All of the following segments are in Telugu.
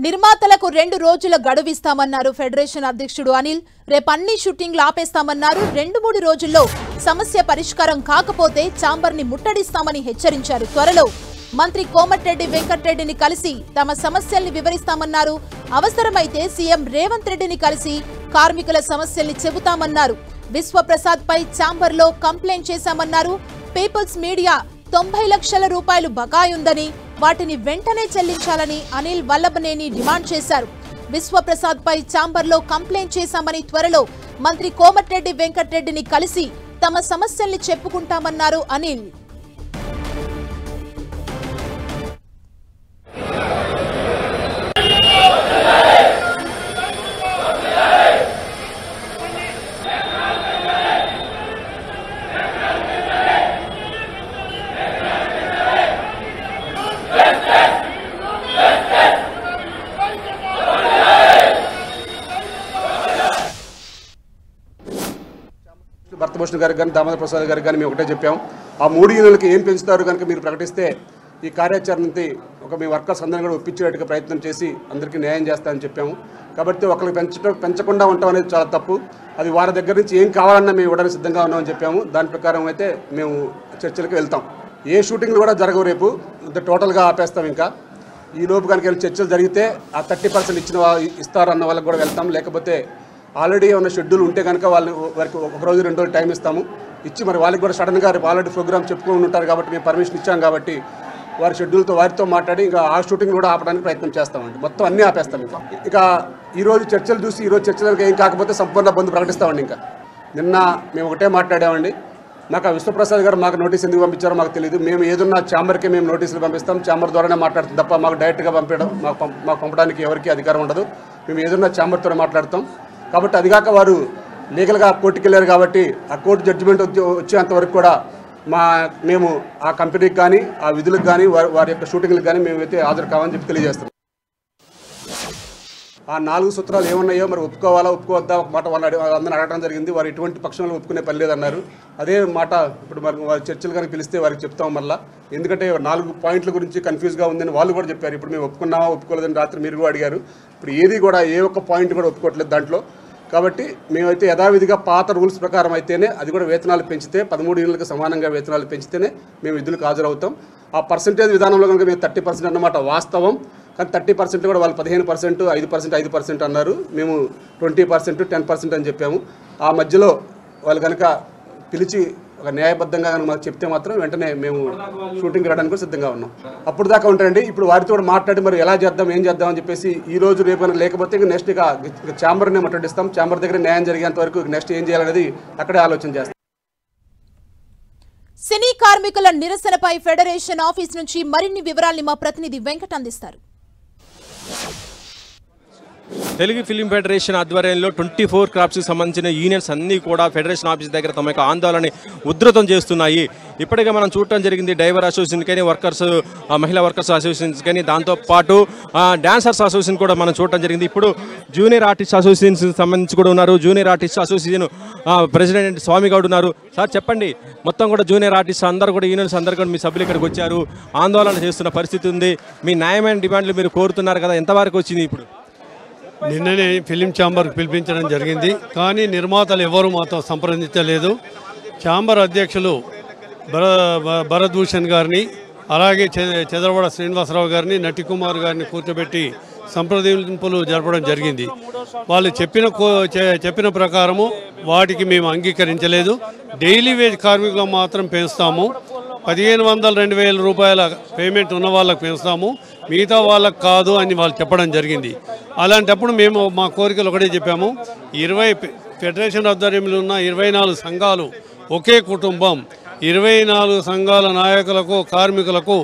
నిర్మాతలకు 2 రోజుల గడువిస్తామన్నారు ఫెడరేషన్ అధ్యక్షుడు అనిల్. రేపు అన్ని షూటింగ్లు ఆపేస్తామన్నారు. 2-3 రోజుల్లో సమస్య పరిష్కారం కాకపోతే ఛాంబర్ ని ముట్టడిస్తామని హెచ్చరించారు. త్వరలో మంత్రి కోమటిరెడ్డి వెంకటరెడ్డిని కలిసి తమ సమస్యల్ని వివరిస్తామన్నారు. అవసరమైతే సీఎం రేవంత్ రెడ్డిని కలిసి కార్మికుల సమస్యల్ని చెబుతామన్నారు. విశ్వప్రసాద్ పై ఛాంబర్ లో కంప్లైంట్ చేశామన్నారు. పీపుల్స్ మీడియా 90 లక్షల రూపాయలు బకాయి ఉందని, వాటిని వెంటనే చెల్లించాలని అనిల్ వల్లభనేని డిమాండ్ చేశారు. విశ్వప్రసాద్ పై ఛాంబర్ లో కంప్లైంట్ చేశామని, త్వరలో మంత్రి కోమటిరెడ్డి వెంకటరెడ్డిని కలిసి తమ సమస్యల్ని చెప్పుకుంటామన్నారు అనిల్. భరతభూషణ్ గారికి కానీ దామోదర్ ప్రసాద్ గారికి కానీ మేము ఒకటే చెప్పాము. ఆ 3 యూనిట్లకి ఏం పెంచుతారు కనుక మీరు ప్రకటిస్తే ఈ కార్యాచరణకి మీ వర్కర్స్ అందరినీ కూడా ఒప్పించేట్టుగా ప్రయత్నం చేసి అందరికీ న్యాయం చేస్తామని చెప్పాము. కాబట్టి ఒకరికి పెంచకుండా ఉండటం అనేది చాలా తప్పు. అది వారి దగ్గర నుంచి ఏం కావాలన్నా మేము ఇవ్వడానికి సిద్ధంగా ఉన్నామని చెప్పాము. దాని ప్రకారం అయితే మేము చర్చలకు వెళ్తాం. ఏ షూటింగ్లు కూడా జరగవు. రేపు టోటల్గా ఆపేస్తాం. ఇంకా ఈ లోపు కనుక చర్చలు జరిగితే ఆ 30% ఇస్తారన్న వాళ్ళకి కూడా వెళ్తాం. లేకపోతే ఆల్రెడీ ఉన్న షెడ్యూల్ ఉంటే కనుక వారికి 1 రోజు 2 రోజులు టైం ఇస్తాము. ఇచ్చి మరి వాళ్ళకి కూడా సడన్గా రేపు ఆల్రెడీ ప్రోగ్రామ్ చెప్పుకొని ఉంటారు కాబట్టి మేము పర్మిషన్ ఇచ్చాం కాబట్టి వారి షెడ్యూల్తో వారితో మాట్లాడి ఇంకా ఆ షూటింగ్ కూడా ఆపడానికి ప్రయత్నం చేస్తామండి. మొత్తం అన్నీ ఆపేస్తాం. ఇక ఈరోజు చర్చలు చూసి ఈరోజు చర్చలకు ఏం కాకపోతే సంపూర్ణ బంద్ ప్రకటిస్తామండి. ఇంకా నిన్న మేము ఒకటే మాట్లాడామండి. నాకు విశ్వప్రసాద్ గారు మాకు నోటీస్ ఎందుకు పంపించారో మాకు తెలియదు. మేము ఏదున్నా ఛాంబర్కే మేము నోటీసులు పంపిస్తాం. ఛాంబర్ ద్వారానే మాట్లాడుతాం తప్ప మాకు డైరెక్ట్గా మాకు పంపడానికి ఎవరికి అధికారం ఉండదు. మేము ఏదున్నా ఛాంబర్తోనే మాట్లాడతాం. కాబట్టి అదిగాక వారు లీగల్గా కోర్టుకి వెళ్ళారు కాబట్టి ఆ కోర్టు జడ్జిమెంట్ వచ్చేంత వరకు కూడా మేము ఆ కంపెనీకి కానీ ఆ విధులకు కానీ వారి యొక్క షూటింగ్లకు కానీ మేమైతే హాజరు కావాలని చెప్పి తెలియజేస్తాం. ఆ 4 సూత్రాలు ఏమున్నాయో మరి ఒప్పుకోవాలా ఒప్పుకోవద్దా ఒక మాట వాళ్ళు అందరిని అడగడం జరిగింది. వారు ఎటువంటి పక్షంలో ఒప్పుకునే పని లేదన్నారు. అదే మాట ఇప్పుడు మరి వారి చర్చలు కానీ పిలిస్తే వారికి చెప్తాం మళ్ళీ. ఎందుకంటే 4 పాయింట్ల గురించి కన్ఫ్యూజ్గా ఉందని వాళ్ళు కూడా చెప్పారు. ఇప్పుడు మేము ఒప్పుకున్నామా ఒప్పుకోలేదని రాత్రి మీరు కూడా అడిగారు. ఇప్పుడు ఏది కూడా ఏ ఒక్క పాయింట్ కూడా ఒప్పుకోవట్లేదు దాంట్లో. కాబట్టి మేమైతే యథావిధిగా పాత రూల్స్ ప్రకారం అయితేనే అది కూడా వేతనాలు పెంచితే 13 యూనిట్లకు సమానంగా వేతనాలు పెంచితేనే మేము విధులకు హాజరవుతాం. ఆ పర్సెంటేజ్ విధానంలో కనుక మేము 30% అన్నమాట వాస్తవం. కానీ 30% కూడా వాళ్ళు 15%, 5% అన్నారు. మేము 20%, 10% అని చెప్పాము. ఆ మధ్యలో వాళ్ళు కనుక పిలిచి ఒక న్యాయబద్ధంగా కనుక మాకు చెప్తే మాత్రం వెంటనే మేము షూటింగ్ రావడానికి కూడా సిద్ధంగా ఉన్నాం. అప్పుడు దాకా ఉంటారండి. ఇప్పుడు వారితో కూడా మాట్లాడి మరి ఎలా చేద్దాం ఏం చేద్దాం అని చెప్పేసి ఈ రోజు రేపు కనుక లేకపోతే నెక్స్ట్ ఇక ఛాంబర్నే మాట్లాడిస్తాం. ఛాంబర్ దగ్గర న్యాయం జరిగేంత వరకు నెక్స్ట్ ఏం చేయాలనేది అక్కడే ఆలోచన చేస్తాం. సినీ కార్మికుల నిరసనపై ఫెడరేషన్ ఆఫీస్ నుంచి మరిన్ని వివరాల్ని మా ప్రతినిధి వెంకట్ అందిస్తారు. తెలుగు ఫిలిం ఫెడరేషన్ ఆధ్వర్యంలో 24 క్రాఫ్ట్స్కి సంబంధించిన యూనియన్స్ అన్నీ కూడా ఫెడరేషన్ ఆఫీస్ దగ్గర తమ యొక్క ఆందోళనని ఉధృతం చేస్తున్నాయి. ఇప్పటికే మనం చూడటం జరిగింది. డ్రైవర్ అసోసియేషన్ కానీ వర్కర్స్ మహిళా వర్కర్స్ అసోసియేషన్స్ కానీ దాంతోపాటు డాన్సర్స్ అసోసియేషన్ కూడా మనం చూడటం జరిగింది. ఇప్పుడు జూనియర్ ఆర్టిస్ట్ అసోసియేషన్ సంబంధించి కూడా ఉన్నారు. జూనియర్ ఆర్టిస్ట్ అసోసియేషన్ ప్రెసిడెంట్ స్వామి గౌడ్ ఉన్నారు. సార్ చెప్పండి, మొత్తం కూడా జూనియర్ ఆర్టిస్ట్ అందరూ కూడా యూనియన్స్ అందరూ కూడా మీ సభ్యులు ఇక్కడికి వచ్చారు, ఆందోళన చేస్తున్న పరిస్థితి ఉంది. మీ న్యాయమైన డిమాండ్లు మీరు కోరుతున్నారు కదా, ఎంతవరకు వచ్చింది? ఇప్పుడు నిన్ననే ఫిలిం ఛాంబర్కి పిలిపించడం జరిగింది. కానీ నిర్మాతలు ఎవరు మాతో సంప్రదించలేదు. ఛాంబర్ అధ్యక్షులు భరద్భూషణ్ గారిని, అలాగే చంద్రవాడ శ్రీనివాసరావు గారిని, నటికుమార్ గారిని కూర్చోబెట్టి సంప్రదింపులు జరపడం జరిగింది. వాళ్ళు చెప్పిన ప్రకారము వాటికి మేము అంగీకరించలేదు. డైలీ వేజ్ కార్మికులకు మాత్రం పెంచుతాము. 1500-2000 రూపాయల పేమెంట్ ఉన్న వాళ్ళకి పెంచుతాము, మిగతా వాళ్ళకి కాదు అని వాళ్ళు చెప్పడం జరిగింది. అలాంటప్పుడు మేము మా కోరికలు ఒకటే చెప్పాము. 20 ఫెడరేషన్ ఆధ్వర్యంలో ఉన్న 24 సంఘాలు ఒకే కుటుంబం, 24 సంఘాల నాయకులకు కార్మికులకు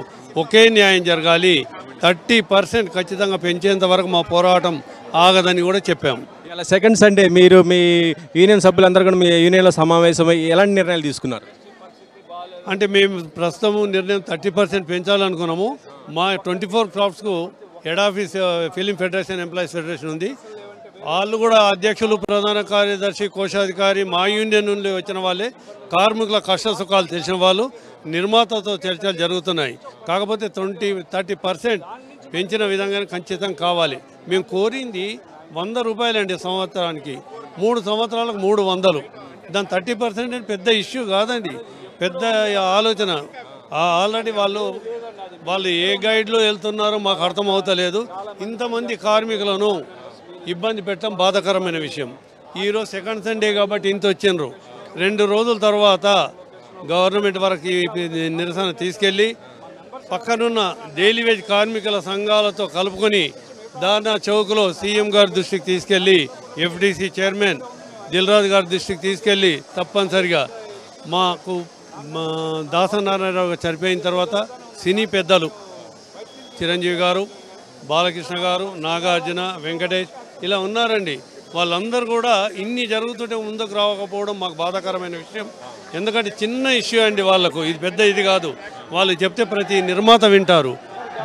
ఒకే న్యాయం జరగాలి. 30% ఖచ్చితంగా పెంచేంత వరకు మా పోరాటం ఆగదని కూడా చెప్పాము. ఇలా సెకండ్ సండే మీరు మీ యూనియన్ సభ్యులందరూ కూడా మీ యూనియన్లో సమావేశమై ఎలాంటి నిర్ణయాలు తీసుకున్నారు? అంటే మేము ప్రస్తుతం నిర్ణయం 30% పెంచాలనుకున్నాము. మా 24 క్రాఫ్ట్స్కు head office film federation employees federation ఉంది. వాళ్ళు కూడా అధ్యక్షులు, ప్రధాన కార్యదర్శి, కోశాధికారి మా యూనియన్ నుండి వచ్చిన వాళ్ళే. కార్మికుల కష్ట సుఖాలు తెలిసిన వాళ్ళు. నిర్మాతతో చర్చలు జరుగుతున్నాయి. కాకపోతే 30% పెంచిన విధంగానే ఖచ్చితంగా కావాలి. మేము కోరింది 100 రూపాయలండి సంవత్సరానికి, 3 సంవత్సరాలకు 300. దాని 30% పెద్ద ఇష్యూ కాదండి, పెద్ద ఆలోచన. ఆల్రెడీ వాళ్ళు ఏ గైడ్లో వెళ్తున్నారో మాకు అర్థమవుతలేదు. ఇంతమంది కార్మికులను ఇబ్బంది పెట్టడం బాధాకరమైన విషయం. ఈరోజు సెకండ్ సండే కాబట్టి ఇంత వచ్చిండ్రు. 2 రోజుల తర్వాత గవర్నమెంట్ వరకు ఈ నిరసన తీసుకెళ్ళి పక్కనున్న డైలీ వేజ్ కార్మికుల సంఘాలతో కలుపుకొని ధర్నా చౌక్లో సీఎం గారి దృష్టికి తీసుకెళ్ళి, ఎఫ్డీసీ చైర్మన్ దిల్రాజు గారి దృష్టికి తీసుకెళ్ళి తప్పనిసరిగా మా దాసనారాయణరావు గారు చనిపోయిన తర్వాత సినీ పెద్దలు చిరంజీవి గారు, బాలకృష్ణ గారు, నాగార్జున, వెంకటేష్ ఇలా ఉన్నారండి. వాళ్ళందరూ కూడా ఇన్ని జరుగుతుంటే ముందుకు రావకపోవడం మాకు బాధాకరమైన విషయం. ఎందుకంటే చిన్న ఇష్యూ అండి వాళ్ళకు, ఇది పెద్ద ఇది కాదు. వాళ్ళు చెప్తే ప్రతి నిర్మాత వింటారు.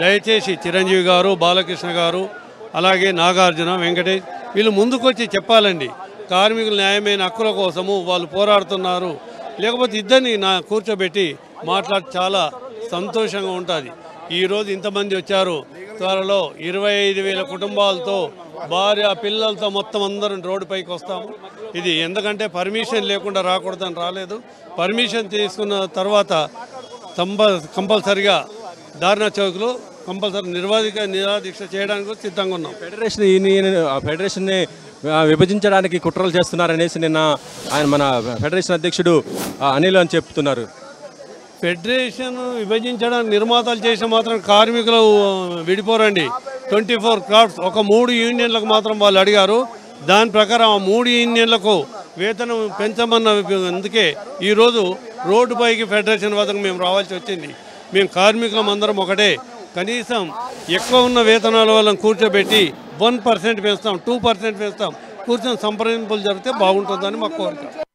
దయచేసి చిరంజీవి గారు, బాలకృష్ణ గారు, అలాగే నాగార్జున, వెంకటేష్ వీళ్ళు ముందుకొచ్చి చెప్పాలండి. కార్మికుల న్యాయమైన హక్కుల కోసము వాళ్ళు పోరాడుతున్నారు. లేకపోతే ఇద్దరిని కూర్చోబెట్టి మాట్లాడి చాలా సంతోషంగా ఉంటుంది. ఈరోజు ఇంతమంది వచ్చారు. త్వరలో 25,000 కుటుంబాలతో భార్య పిల్లలతో మొత్తం అందరం రోడ్డుపైకి వస్తాము. ఇది ఎందుకంటే పర్మిషన్ లేకుండా రాకూడదని రాలేదు. పర్మిషన్ తీసుకున్న తర్వాత కంపల్సరిగా ధర్నా చౌక్లో కంపల్సరీ నిరాదీక్ష చేయడానికి సిద్ధంగా ఉన్నాం. ఫెడరేషన్ని విభజించడానికి కుట్రలు చేస్తున్నారనేసి నిన్న మన ఫెడరేషన్ అధ్యక్షుడు అనిల్ అని చెప్తున్నారు. ఫెడరేషన్ విభజించడానికి నిర్మాతలు చేసిన మాత్రం కార్మికులు విడిపోరండి. 24 క్రాఫ్ట్స్ ఒక 3 యూనియన్లకు మాత్రం వాళ్ళు అడిగారు. దాని ప్రకారం ఆ 3 యూనియన్లకు వేతనం పెంచమన్న అందుకే ఈరోజు రోడ్డుపైకి ఫెడరేషన్ వద్దకు మేము రావాల్సి వచ్చింది. మేము కార్మికులం అందరం ఒకటే. కనీసం ఎక్కువ ఉన్న వేతనాల వల్ల కూర్చోబెట్టి 1% పెంచుతాం, 2% పెంచుతాం, కూర్చొని సంప్రదింపులు జరిగితే బాగుంటుందని మా కోరిక.